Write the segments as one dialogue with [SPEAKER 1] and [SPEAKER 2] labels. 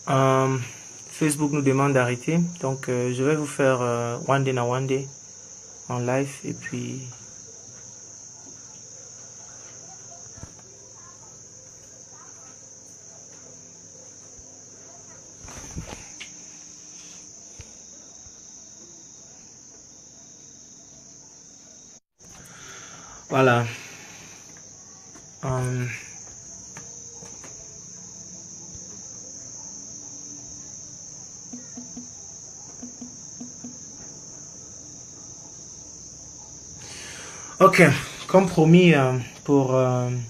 [SPEAKER 1] Euh, Facebook nous demande d'arrêter. Donc, je vais vous faire One Day na One Day en live. Et puis... Voilà. Ok, comme promis pour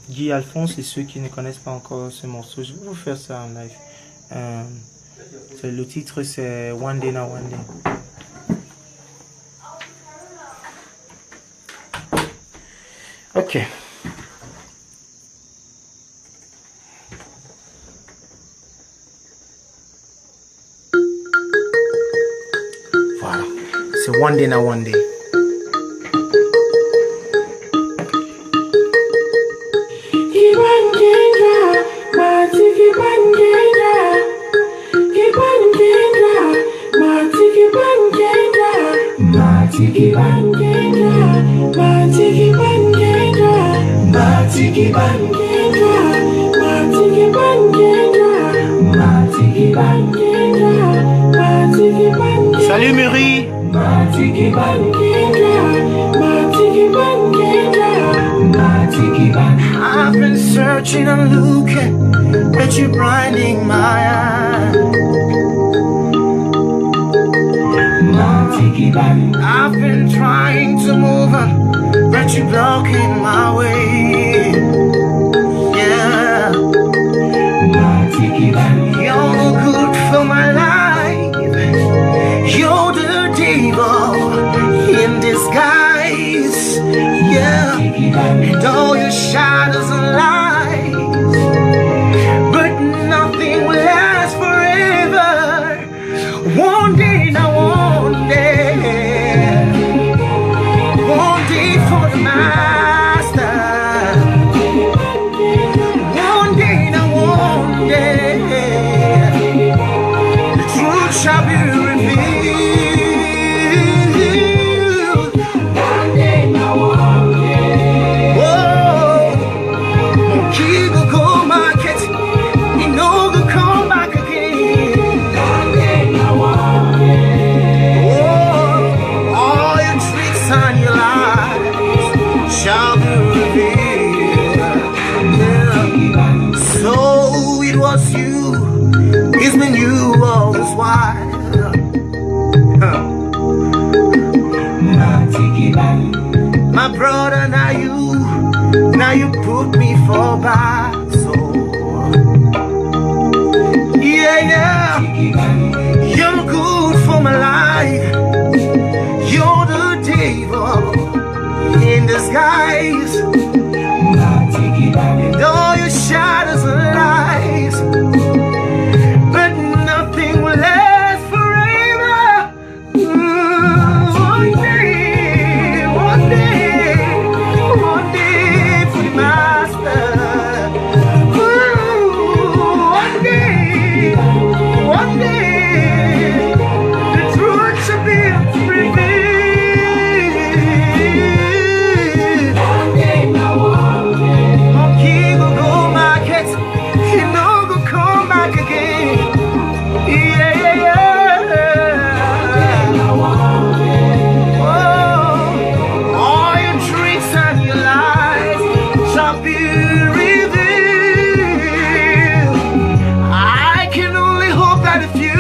[SPEAKER 1] Guy Alphonse et ceux qui ne connaissent pas encore ce morceau, je vais vous faire ça en live. Le titre c'est One Day na One Day. Ok. Voilà. C'est One Day na One Day. Salut Muri. I've been searching and looking, but you're blinding my eyes. I've been trying to move on, but you're blocking my way. Yeah. You're good for my life. You're the devil in disguise. Yeah. And all your shadows and lies, but nothing will last forever. One day now, one day, one day for the master. One day now, one day, the truth shall be revealed. One day now, one day. Whoa, he will go market, he no go come back again. One day now, one day. Whoa, all your tricks and your lies shall be revealed. Yeah. So it was you, it's been you all this while. My brother, now you put me for back. So yeah, you're good for my life. You're the devil in disguise, and all your shadows and lies, but nothing will last forever. One day, one day, one day for the master. One day, one day, the truth shall be revealed. One day, now one day, he will go market, he no go come back again. Yeah, yeah, yeah. Oh, all your tricks and your lies shall be revealed. I can only hope that if you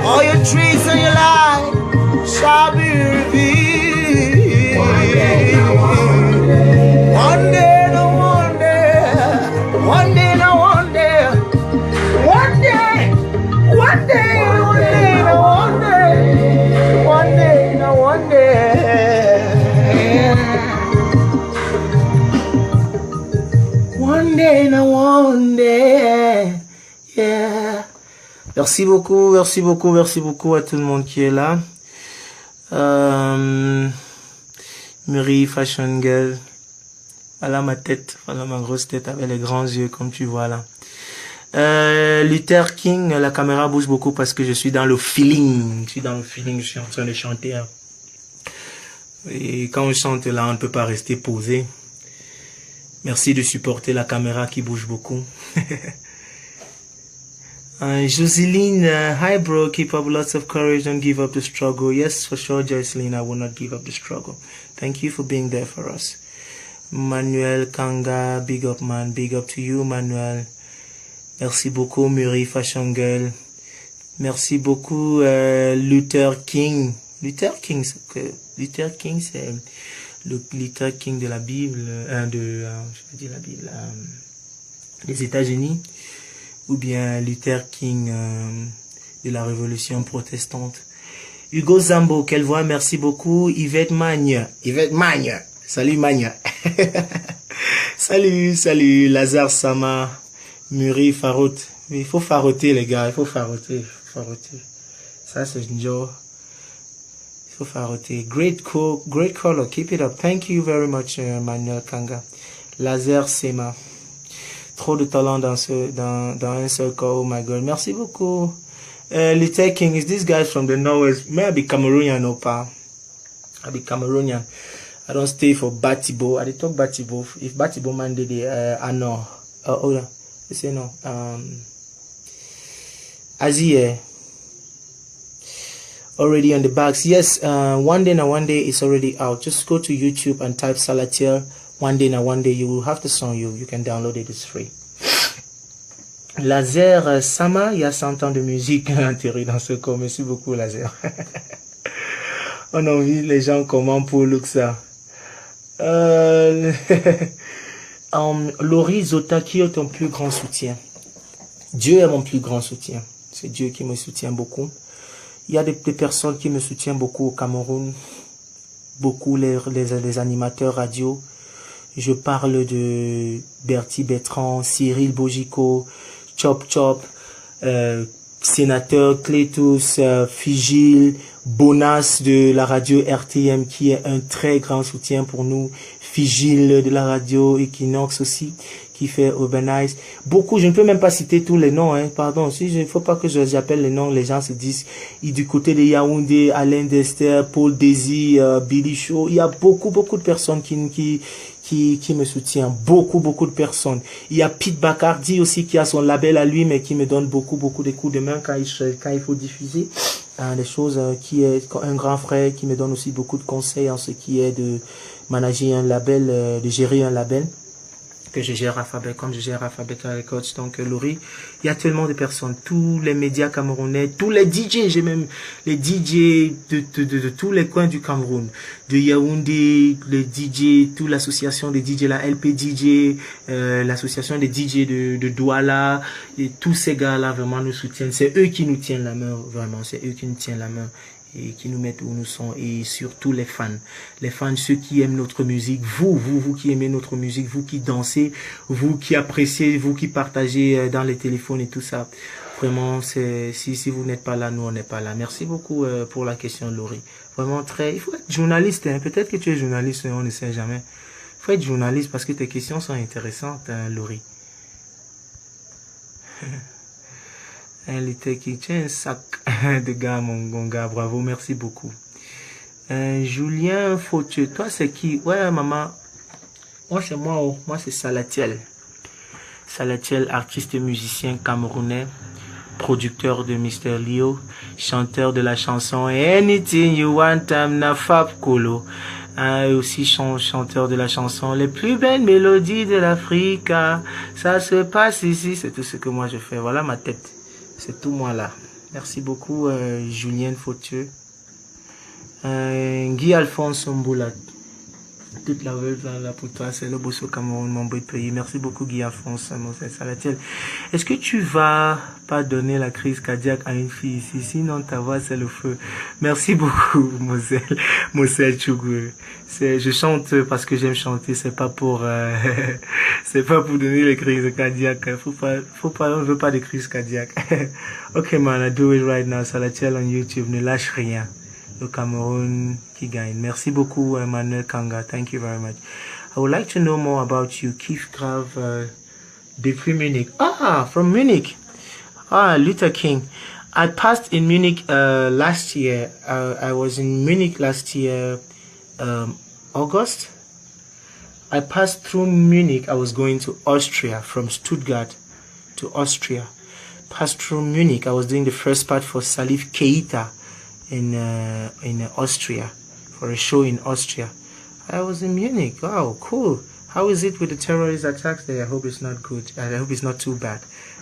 [SPEAKER 1] All your dreams and your life shall be revealed. One day, no one day, one day, no one day, one day, one day, one day, no one day, one day, no one day. One day, no one day, yeah. Merci beaucoup, merci beaucoup, merci beaucoup à tout le monde qui est là. Muri Fashion Girl. Voilà ma tête, voilà ma grosse tête avec les grands yeux comme tu vois là. Luther King, la caméra bouge beaucoup parce que je suis dans le feeling. Je suis dans le feeling, je suis en train de chanter. Hein. Et quand on chante là, on ne peut pas rester posé. Merci de supporter la caméra qui bouge beaucoup. Joseline, hi bro, keep up lots of courage, don't give up the struggle. Yes, for sure, Joseline, I will not give up the struggle. Thank you for being there for us. Manuel Kanga, big up man, big up to you Manuel. Merci beaucoup Muri Fashion Girl. Merci beaucoup Luther King. Luther King, c'est le Luther King de la Bible, je veux dire la Bible, des États-Unis. Ou bien Luther King de la Révolution protestante. Hugo Zambo, quelle voix, merci beaucoup. Yvette Magne, salut Magne. salut Lazare Sama, Muri Farot. Il faut faroter les gars, il faut faroter. Ça c'est une joie. Il faut faroter. Great color, keep it up. Thank you very much Manuel Kanga. Lazare Sema. Trop de talent dans un seul corps, oh my god. Merci beaucoup. Luther King, is this guy from the Norwest? May I be Cameroonian or pas? I be Cameroonian. I don't stay for Batibo. I talk Batibo. If Batibo man did it, I know. Hold on. You say no. Azie. Already on the backs. Yes, one day is already out. Just go to YouTube and type Salatiel. One day, you will have the song, you can download it, it's free. Laser Sama, il y a 100 ans de musique intérêt dans ce corps. Merci beaucoup, Laser. On a envie les gens comment pour Luxa. Laurie Zota, qui est ton plus grand soutien? Dieu est mon plus grand soutien. C'est Dieu qui me soutient beaucoup. Il y a des personnes qui me soutiennent beaucoup au Cameroun. Beaucoup les animateurs radio. Je parle de Bertie Bertrand, Cyril Bogico, Chop Chop, sénateur Clétus, Figil, Bonas de la radio RTM qui est un très grand soutien pour nous, Figil de la radio Equinox aussi qui fait Urbanize. Beaucoup, je ne peux même pas citer tous les noms, hein, pardon, si il ne faut pas que j'appelle les noms, les gens se disent, du côté de Yaoundé, Alain Dester, Paul Désy, Billy Shaw, il y a beaucoup de personnes qui me soutient, beaucoup de personnes. Il y a Pete Bacardi aussi qui a son label à lui mais qui me donne beaucoup de coups de main quand il faut diffuser des choses, qui est un grand frère qui me donne aussi beaucoup de conseils en ce qui est de manager un label, de gérer un label que je gère Alphabet, comme je gère Alphabet Records. Donc Laurie, il y a tellement de personnes, tous les médias camerounais, tous les DJ, j'ai même les DJ de tous les coins du Cameroun, de Yaoundé, les DJ, toute l'association des DJ, la LP DJ, l'association des DJ de Douala, et tous ces gars-là vraiment nous soutiennent. C'est eux qui nous tiennent la main, vraiment, c'est eux qui nous tiennent la main et qui nous mettent où nous sommes, et surtout les fans, ceux qui aiment notre musique, vous qui aimez notre musique, vous qui dansez, vous qui appréciez, vous qui partagez dans les téléphones et tout ça. Vraiment, si vous n'êtes pas là, nous on n'est pas là. Merci beaucoup pour la question, Laurie. Vraiment il faut être journaliste, hein. Peut-être que tu es journaliste, on ne sait jamais. Il faut être journaliste parce que tes questions sont intéressantes, hein, Laurie. Elle était qui tient un sac de gars, mon gars, bravo, merci beaucoup. Julien Fautieux, toi c'est qui? Ouais, maman, moi c'est moi, oh. Moi c'est Salatiel. Salatiel, artiste et musicien camerounais, producteur de Mr. Leo, chanteur de la chanson Anything You Want, I'm na Fab Kolo. Et aussi chanteur de la chanson Les plus belles mélodies de l'Afrique. Ça se passe ici, c'est tout ce que moi je fais. Voilà ma tête. C'est tout moi là. Merci beaucoup, Julienne Fautieux. Guy Alphonse Mboulat. Toute la veille là pour toi, c'est le Bosso Cameroun, mon beau pays. Merci beaucoup, Guy Alphonse, Moselle Salatiel. Est-ce que tu vas pas donner la crise cardiaque à une fille ici? Sinon, ta voix, c'est le feu. Merci beaucoup, Moselle Chougou. Je chante parce que j'aime chanter, c'est pas pour, c'est pas pour donner les crises cardiaques. On veut pas de crise cardiaque. Ok, man, I do it right now. Salatiel on YouTube, ne lâche rien. Le Cameroun qui gagne. Merci beaucoup, Emmanuel Kanga. Thank you very much. I would like to know more about you. Keith Grave, depuis Munich. Ah, from Munich. Ah, Luther King. I passed in Munich last year. I was in Munich last year, August. I passed through Munich. I was going to Austria, from Stuttgart to Austria. Passed through Munich. I was doing the first part for Salif Keita in Austria, for a show in Austria. I was in Munich. Wow, cool. How is it with the terrorist attacks there? I hope it's not good. I hope it's not too bad.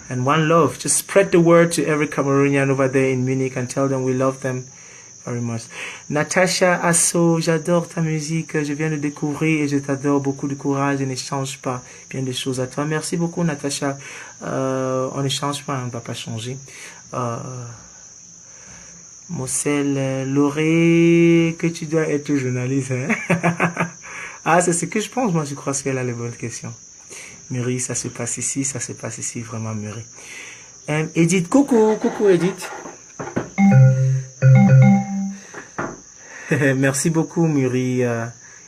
[SPEAKER 1] And one love. Just spread the word to every Cameroonian over there in Munich and tell them we love them very much. Natasha Asso, j'adore ta musique. Je viens de découvrir et je t'adore. Beaucoup de courage et n'échange pas bien des choses à toi. Merci beaucoup, Natasha. On n'échange pas, on ne va pas changer. Moselle, Lauré, que tu dois être journaliste, hein? Ah, c'est ce que je pense. Moi, je crois qu'elle a les bonnes questions. Muri, ça se passe ici, vraiment, Muri. Edith, coucou Edith. Merci beaucoup, Muri.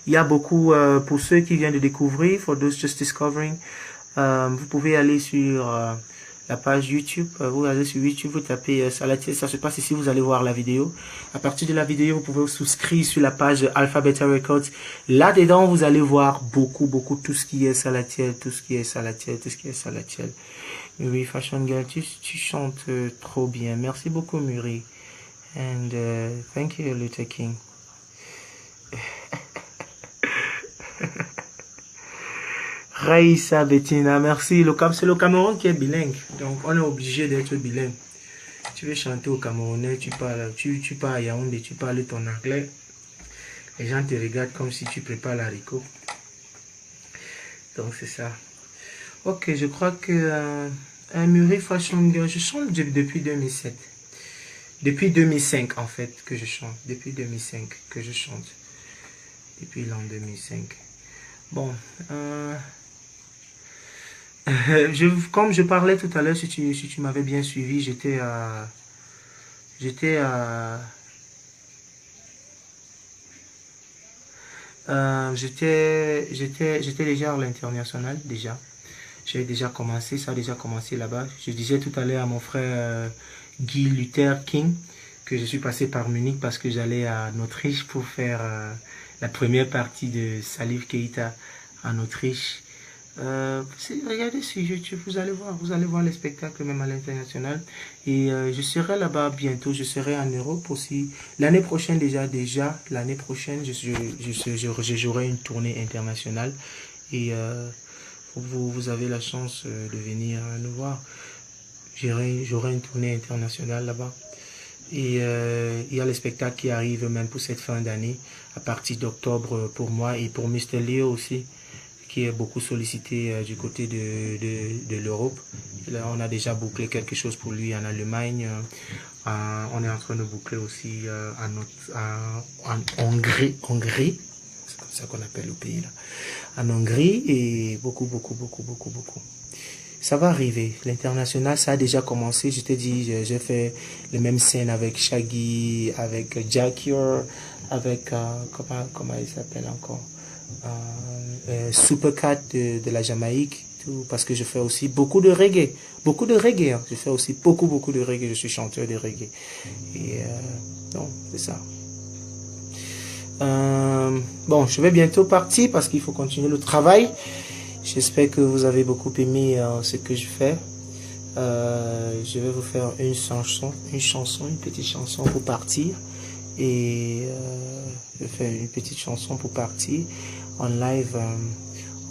[SPEAKER 1] Il y a beaucoup, pour ceux qui viennent de découvrir, for those just discovering, vous pouvez aller sur la page YouTube. Vous allez sur YouTube, vous tapez Salatiel, ça se passe ici, vous allez voir la vidéo. À partir de la vidéo, vous pouvez vous souscrire sur la page Alpha Beta Records. Là-dedans, vous allez voir beaucoup, tout ce qui est Salatiel, tout ce qui est Salatiel. Muri, Fashion Girl, tu chantes trop bien. Merci beaucoup, Muri. And thank you, Luther King. Raïssa Bettina, merci. C'est le Cameroun qui est bilingue, donc on est obligé d'être bilingue. Tu veux chanter au Camerounais, tu parles à Yaoundé, tu parles ton anglais. Les gens te regardent comme si tu prépares l'haricot. Donc c'est ça. Ok, je crois que Muri Fashion Girl, je chante depuis 2007. Depuis 2005 en fait que je chante. Depuis 2005 que je chante. Depuis l'an 2005. Bon, comme je parlais tout à l'heure, si tu m'avais bien suivi, j'étais déjà à l'international déjà. J'ai déjà commencé, ça a déjà commencé là-bas. Je disais tout à l'heure à mon frère Guy Luther King que je suis passé par Munich parce que j'allais en Autriche pour faire la première partie de Salif Keita en Autriche. Regardez sur YouTube, vous allez voir les spectacles même à l'international. Et je serai là-bas bientôt, je serai en Europe aussi. L'année prochaine l'année prochaine, j'aurai une tournée internationale. Et vous avez la chance de venir nous voir. J'aurai une tournée internationale là-bas. Et il y a les spectacles qui arrivent même pour cette fin d'année, à partir d'octobre pour moi et pour Mr. Leo aussi, qui est beaucoup sollicité du côté de l'Europe. Là, on a déjà bouclé quelque chose pour lui en Allemagne. On est en train de boucler aussi en Hongrie. C'est comme ça qu'on appelle le pays là. En Hongrie et beaucoup. Ça va arriver. L'international, ça a déjà commencé. Je t'ai dit, j'ai fait les mêmes scènes avec Shaggy, avec Jackier, avec, comment il s'appelle encore, Supercat de la Jamaïque, tout, parce que je fais aussi beaucoup de reggae. Hein. Je fais aussi beaucoup de reggae. Je suis chanteur de reggae. Et non, c'est ça. Bon, je vais bientôt partir parce qu'il faut continuer le travail. J'espère que vous avez beaucoup aimé ce que je fais. Je vais vous faire une petite chanson pour partir. Et je vais faire une petite chanson pour partir en live.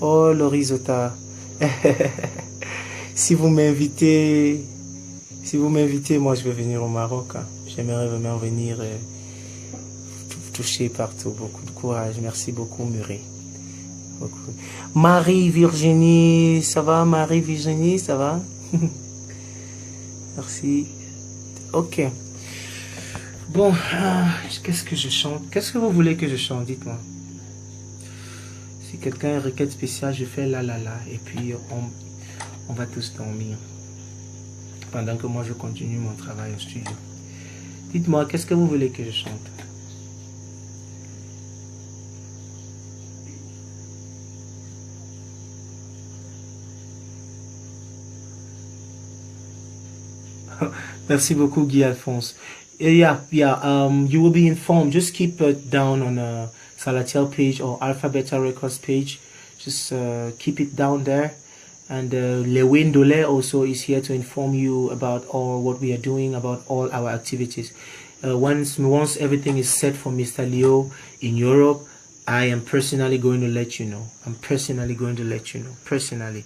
[SPEAKER 1] Oh, Lorisota. Si vous m'invitez si vous m'invitez, moi je vais venir au Maroc. Hein. J'aimerais vraiment venir toucher partout. Beaucoup de courage. Merci beaucoup, Murray. Beaucoup. Marie-Virginie, ça va? Marie-Virginie, ça va? Merci. Ok. Bon, qu'est-ce que je chante? Qu'est-ce que vous voulez que je chante? Dites-moi. Si quelqu'un a une requête spéciale, je fais la la la. Et puis, on va tous dormir. Pendant que moi, je continue mon travail au studio. Dites-moi, qu'est-ce que vous voulez que je chante? Merci beaucoup, Guy Alphonse. Yeah, you will be informed. Just keep it down on Salatiel page or Alpha Beta Records page. Just keep it down there. And Lewin Dole also is here to inform you about all what we are doing, about all our activities. Once everything is set for Mr. Leo in Europe, I am personally going to let you know. I'm personally going to let you know. Personally.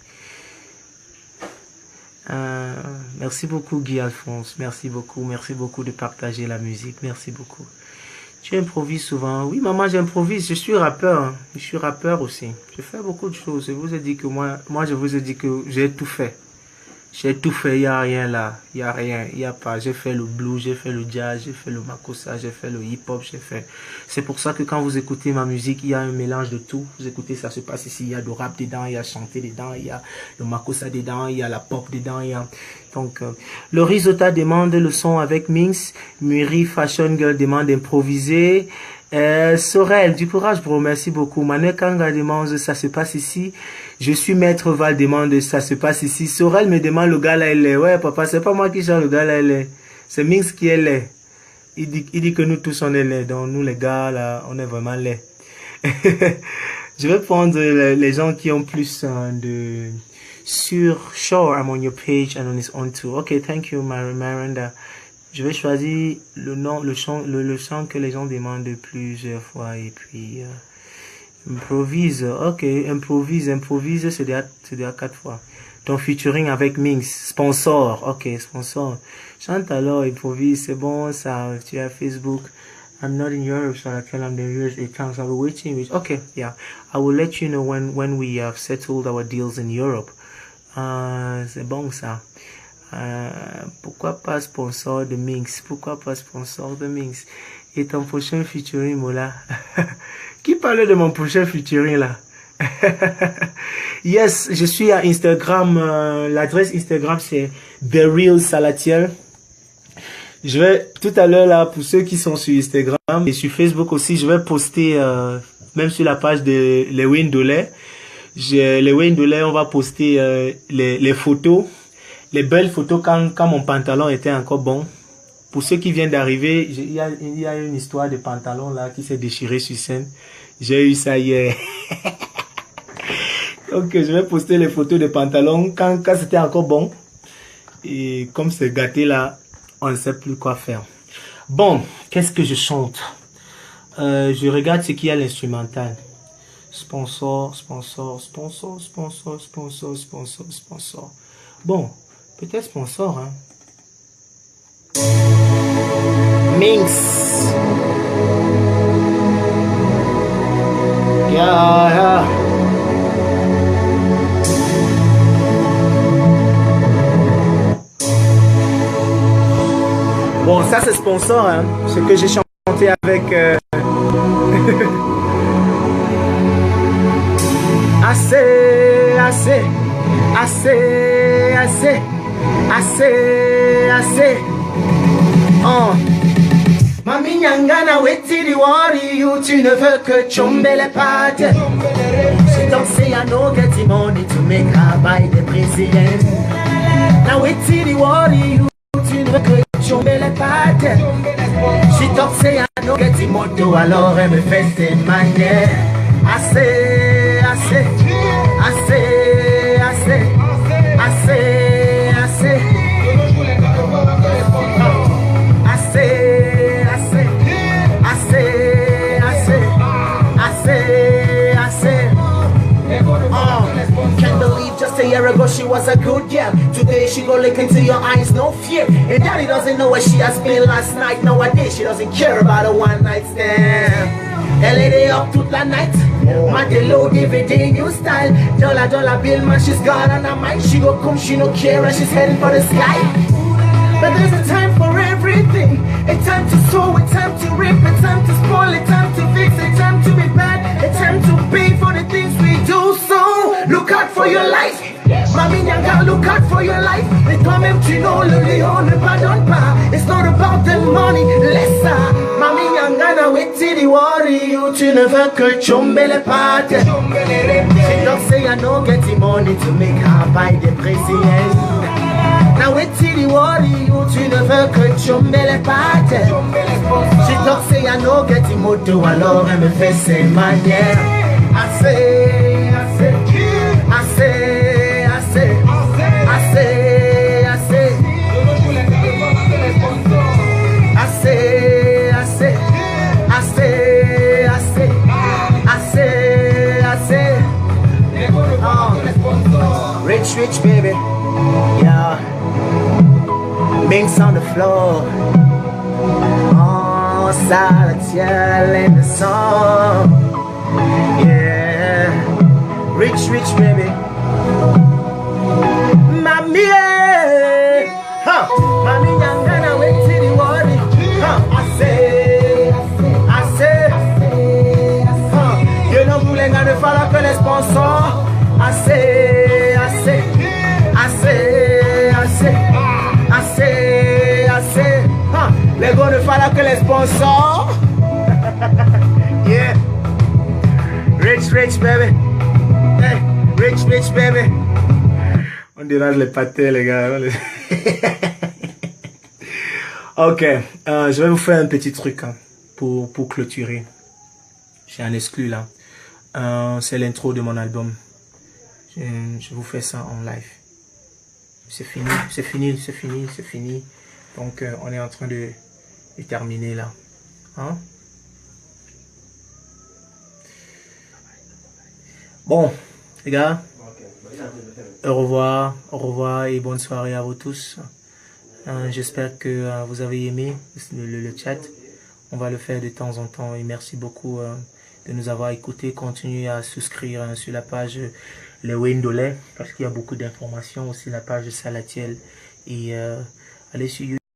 [SPEAKER 1] Merci beaucoup Guy Alphonse, merci beaucoup de partager la musique, merci beaucoup. Tu improvises souvent? Oui maman, j'improvise, je suis rappeur, hein. Je suis rappeur aussi, je fais beaucoup de choses, je vous ai dit que moi je vous ai dit que j'ai tout fait. J'ai tout fait, il n'y a rien là, il n'y a rien, il n'y a pas. J'ai fait le blues, j'ai fait le jazz, j'ai fait le makossa, j'ai fait le hip-hop, j'ai fait... C'est pour ça que quand vous écoutez ma musique, il y a un mélange de tout. Vous écoutez, ça se passe ici, il y a du rap dedans, il y a chanter dedans, il y a le makossa dedans, il y a la pop dedans, il y a... Donc, le Risota demande le son avec Minx, Muri Fashion Girl demande d'improviser. Sorel, du courage bro, merci beaucoup. Manekanga demande ça se passe ici. Je suis Maître Val demande ça se passe ici. Sorel me demande le gars là il est. Ouais papa, c'est pas moi qui chante le gars là il est. C'est Minx qui est laid. Il dit que nous tous on est laid. Donc nous les gars là on est vraiment laid. Je vais prendre les gens qui ont plus de sur Sure I'm on your page and on his own too. Ok, thank you Miranda. Je vais choisir le chant que les gens demandent plusieurs fois et puis improvise. Ok, improvise, c'est déjà 4 fois. Ton featuring avec Minx, sponsor. Ok, sponsor. Chante alors, improvise, c'est bon ça. Tu as Facebook. I'm not in Europe, so I tell them the US accounts. I'll be waiting. Okay, yeah. I will let you know when we have settled our deals in Europe. C'est bon ça. Pourquoi pas sponsor de Minx? Pourquoi pas sponsor de Minx? Et ton prochain featuring, Mola? Qui parle de mon prochain featuring là? Yes, je suis à Instagram. L'adresse Instagram c'est The Real Salatiel. Je vais tout à l'heure là, pour ceux qui sont sur Instagram et sur Facebook aussi, je vais poster même sur la page de Lewin Dole. Lewin Dole, on va poster les photos. Les belles photos quand mon pantalon était encore bon. Pour ceux qui viennent d'arriver, il y a une histoire de pantalon là qui s'est déchiré sur scène. J'ai eu ça hier. Donc je vais poster les photos de pantalon quand c'était encore bon. Et comme c'est gâté là, on ne sait plus quoi faire. Bon, qu'est-ce que je chante? Je regarde ce qu'il y a à l'instrumental. Sponsor. Bon. Peut-être sponsor, hein. Minx. Yeah. Bon, ça c'est sponsor, hein. Ce que j'ai chanté avec... Assez. Oh. Mami Nyangana, wetiri worry you, tu ne veux que chomber les pattes. She don't say I no get the money to make her buy the Brazilian. Now wetiri worry you, tu ne veux que chomber les pattes. She don't say I no get the moto, alors elle me fait ses manières. Assez. A year ago she was a good girl. Today she gon' look into your eyes, no fear. And daddy doesn't know where she has been last night. Nowadays she doesn't care about a one night stand. Elle est up toute la night. Madelo DVD new style. Dollar bill man, she's gone on her mind. She go come, she no care, and she's heading for the sky. But there's a time for everything. A time to sow, a time to reap, a time to spoil, a time to fix, a time to be bad, a time to pay for the things we do. So look out for your life. Mami Nyanga, look out for your life. Et toi-même tu know le lion ne pardonne pas. It's not about the money, less ça. Mami Nyanga na weti di worry you. Tu ne veux que chombe les pattes. She don't say I don't get the money to make her buy the Brazilian. Now weti di worry you. Tu ne veux que chombe les pattes. She don't say I don't get the moto alors elle me fait ses manières. I say, rich baby, yeah. Binks on the floor. Oh, Salatiel in the song, yeah. Rich baby. Mami, huh? Mami Nyanga na weti di worry, huh? I say, huh? You know Boulenga ne fera que les sponsors. I say, huh? Les gars ne fera que les sponsors. Yeah. Rich baby. Hey, rich baby. On dirait les pâtés, les gars. Ok, je vais vous faire un petit truc hein, pour clôturer. J'ai un exclu là. C'est l'intro de mon album. Je vous fais ça en live. C'est fini. Donc, on est en train de terminer là. Hein? Bon, les gars. Au revoir et bonne soirée à vous tous. J'espère que vous avez aimé le chat. On va le faire de temps en temps et merci beaucoup de nous avoir écoutés. Continuez à souscrire sur la page Les Wendolais parce qu'il y a beaucoup d'informations aussi la page de Salatiel et allez sur YouTube.